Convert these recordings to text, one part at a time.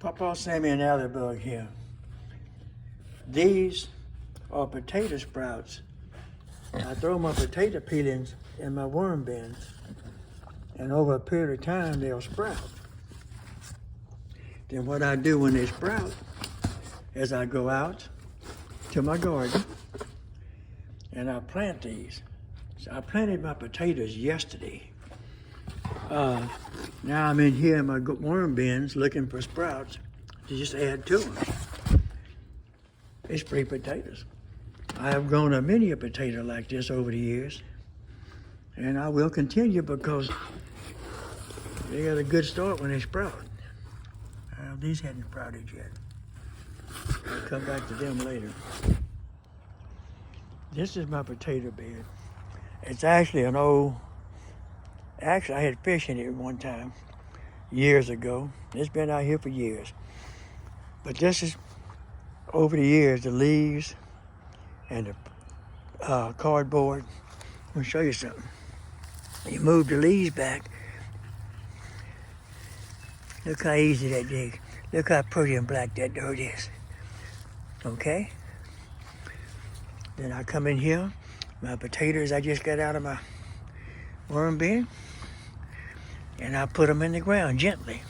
Pawpaw, Sammy, and Allybug here. These are potato sprouts. I throw my potato peelings in my worm bins, and over a period of time, they'll sprout. Then what I do when they sprout is I go out to my garden and I plant these. So I planted my potatoes yesterday. Now I'm in here in my worm bins looking for sprouts to just add to them. It's pretty potatoes. I have grown a many a potato like this over the years, and I will continue because they got a good start when they sprout. These hadn't sprouted yet. I'll come back to them later. This is my potato bed. It's actually an old, I had fish in it one time, years ago. It's been out here for years. But this is, over the years, the leaves and the cardboard. I'm gonna show you something. You move the leaves back. Look how easy that dig. Look how pretty and black that dirt is. Okay? Then I come in here, my potatoes I just got out of my worm bin, and I put them in the ground gently.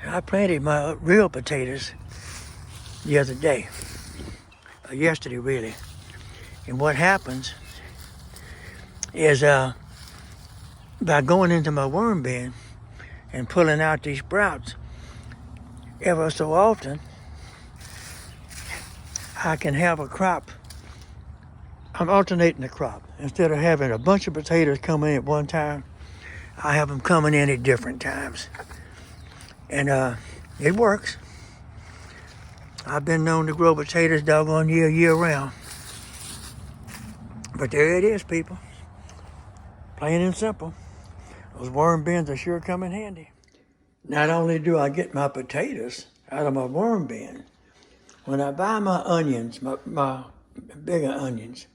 I planted my real potatoes the other day, yesterday really. And what happens is by going into my worm bin and pulling out these sprouts ever so often, I can have a crop. I'm alternating the crop. Instead of having a bunch of potatoes coming in at one time, I have them coming in at different times. And it works. I've been known to grow potatoes doggone year round. But there it is, people. Plain and simple. Those worm bins are sure come in handy. Not only do I get my potatoes out of my worm bin, when I buy my onions, my bigger onions,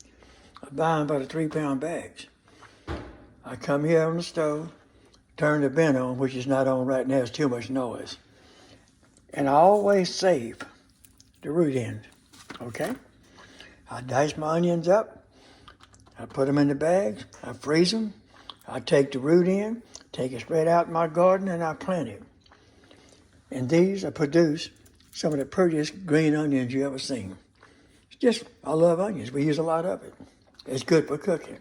I buy them by the 3-pound bags. I come here on the stove, turn the bin on, which is not on right now, it's too much noise. And I always save the root end, okay? I dice my onions up, I put them in the bags, I freeze them, I take the root end, take it straight out in my garden, and I plant it. And these produce some of the prettiest green onions you ever seen. It's just, I love onions. We use a lot of it. It's good for cooking.